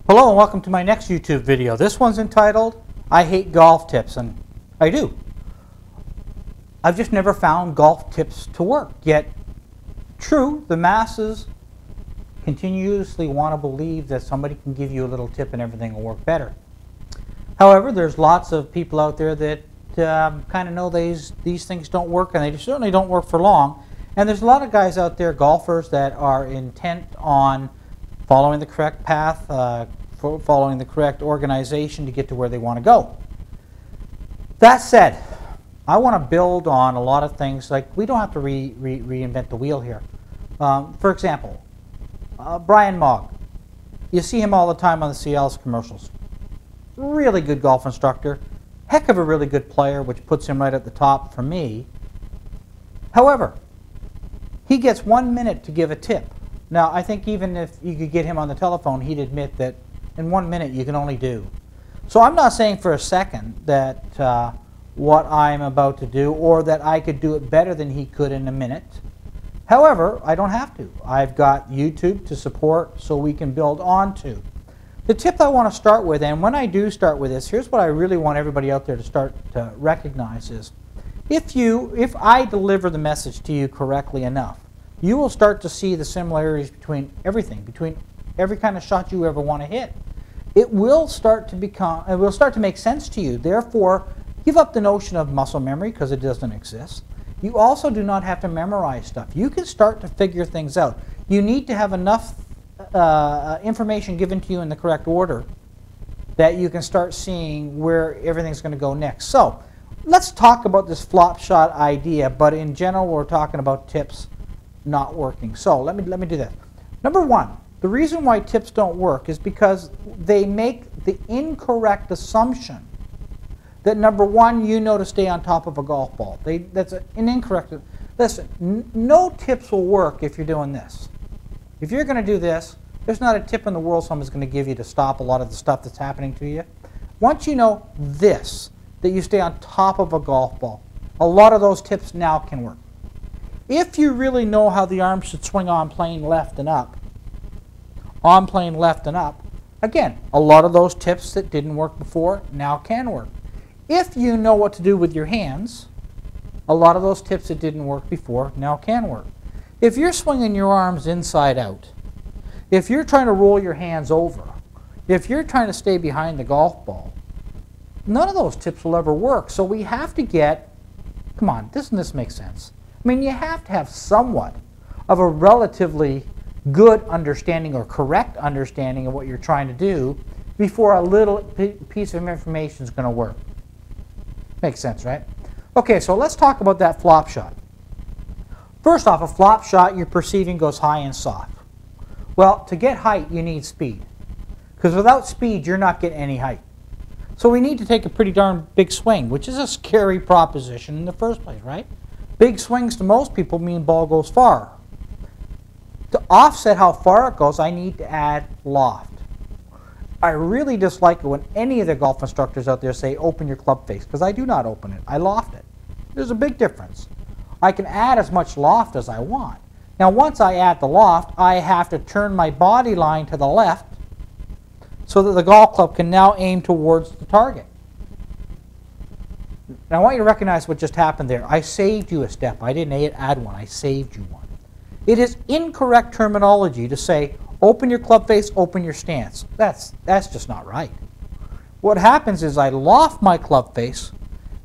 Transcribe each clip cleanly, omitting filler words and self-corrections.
Hello and welcome to my next YouTube video. This one's entitled, I Hate Golf Tips, and I do. I've just never found golf tips to work. Yet, true, the masses continuously want to believe that somebody can give you a little tip and everything will work better. However, there's lots of people out there that kind of know these things don't work, and they certainly don't work for long. And there's a lot of guys out there, golfers, that are intent on following the correct path, following the correct organization to get to where they want to go. That said, I want to build on a lot of things. Like, we don't have to reinvent the wheel here. For example, Brian Mogg. You see him all the time on the Cialis commercials. Really good golf instructor. Heck of a really good player, which puts him right at the top for me. However, he gets 1 minute to give a tip. Now, I think even if you could get him on the telephone, he'd admit that in 1 minute you can only do. So I'm not saying for a second that what I'm about to do, or that I could do it better than he could in a minute. However, I don't have to. I've got YouTube to support, so we can build onto. The tip I want to start with, and when I do start with this, here's what I really want everybody out there to start to recognize is, if I deliver the message to you correctly enough, you will start to see the similarities between everything, between every kind of shot you ever want to hit. It will start to make sense to you. Therefore, give up the notion of muscle memory, because it doesn't exist. You also do not have to memorize stuff. You can start to figure things out. You need to have enough information given to you in the correct order that you can start seeing where everything's going to go next. So, let's talk about this flop shot idea, but in general we're talking about tips not working. So let me do that. Number one, the reason why tips don't work is because they make the incorrect assumption that, number one, you know to stay on top of a golf ball. That's an incorrect. Listen, no tips will work if you're doing this. If you're going to do this, there's not a tip in the world someone's going to give you to stop a lot of the stuff that's happening to you. Once you know this, that you stay on top of a golf ball, a lot of those tips now can work. If you really know how the arm should swing on plane left and up, again, a lot of those tips that didn't work before now can work. If you know what to do with your hands, a lot of those tips that didn't work before now can work. If you're swinging your arms inside out, if you're trying to roll your hands over, if you're trying to stay behind the golf ball, none of those tips will ever work. So we have to get, come on, doesn't this make sense? I mean, you have to have somewhat of a relatively good understanding or correct understanding of what you're trying to do before a little piece of information is going to work. Makes sense, right? Okay, so let's talk about that flop shot. First off, a flop shot you're perceiving goes high and soft. Well, to get height, you need speed. Because without speed, you're not getting any height. So we need to take a pretty darn big swing, which is a scary proposition in the first place, right? Big swings to most people mean ball goes far. To offset how far it goes, I need to add loft. I really dislike it when any of the golf instructors out there say open your club face, because I do not open it. I loft it. There's a big difference. I can add as much loft as I want. Now, once I add the loft, I have to turn my body line to the left so that the golf club can now aim towards the target. Now, I want you to recognize what just happened there. I saved you a step. I didn't add one. I saved you one. It is incorrect terminology to say, open your club face, open your stance. That's just not right. What happens is I loft my club face,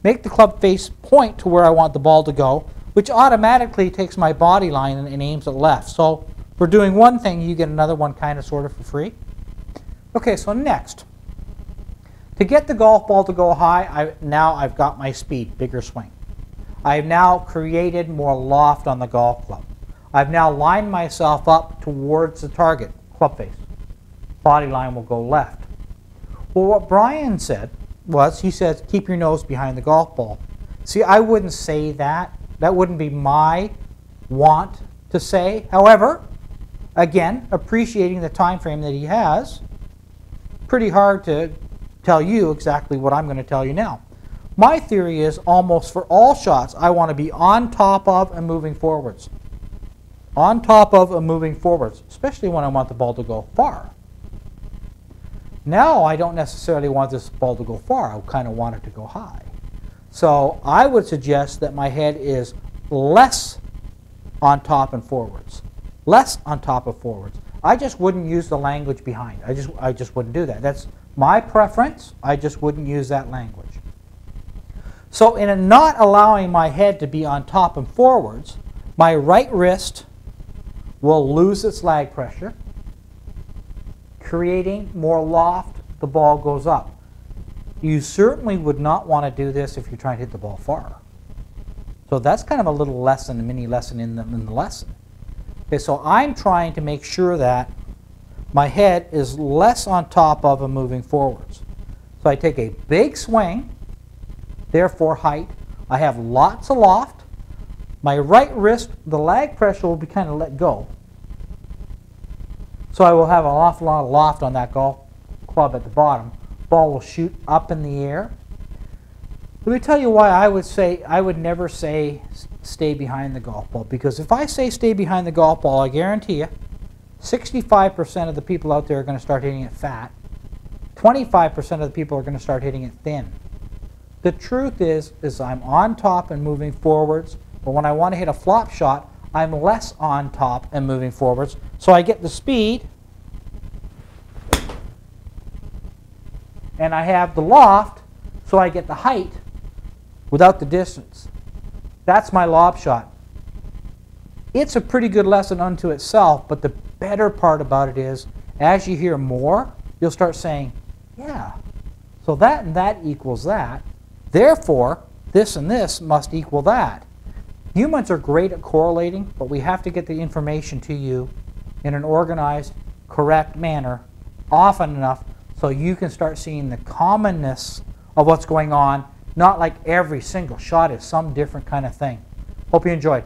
make the club face point to where I want the ball to go, which automatically takes my body line and aims it left. So for doing one thing, you get another one kind of sort of for free. Okay, so next. To get the golf ball to go high, now I've got my speed, bigger swing. I've now created more loft on the golf club. I've now lined myself up towards the target, club face. Body line will go left. Well, what Brian said was, he said, keep your nose behind the golf ball. See, I wouldn't say that. That wouldn't be my want to say. However, again, appreciating the time frame that he has, pretty hard to tell you exactly what I'm going to tell you now. My theory is almost for all shots, I want to be on top of and moving forwards. On top of and moving forwards, especially when I want the ball to go far. Now I don't necessarily want this ball to go far. I kind of want it to go high. So I would suggest that my head is less on top and forwards. Less on top of forwards. I just wouldn't use the language behind. I just wouldn't do that. That's my preference. I just wouldn't use that language. So in not allowing my head to be on top and forwards, my right wrist will lose its lag pressure, creating more loft. The ball goes up. You certainly would not want to do this if you're trying to hit the ball far. So that's kind of a little lesson, a mini lesson in the lesson. Okay, so I'm trying to make sure that my head is less on top of and moving forwards. So I take a big swing, therefore height. I have lots of loft. My right wrist, the lag pressure will be kind of let go. So I will have an awful lot of loft on that golf club at the bottom. Ball will shoot up in the air. Let me tell you why I would never say stay behind the golf ball. Because if I say stay behind the golf ball, I guarantee you 65% of the people out there are going to start hitting it fat. 25% of the people are going to start hitting it thin. The truth is I'm on top and moving forwards, but when I want to hit a flop shot, I'm less on top and moving forwards. So I get the speed, and I have the loft, so I get the height without the distance. That's my lob shot. It's a pretty good lesson unto itself, but the better part about it is, as you hear more, you'll start saying, yeah, so that and that equals that. Therefore, this and this must equal that. Humans are great at correlating, but we have to get the information to you in an organized, correct manner often enough so you can start seeing the commonness of what's going on, not like every single shot is some different kind of thing. Hope you enjoyed.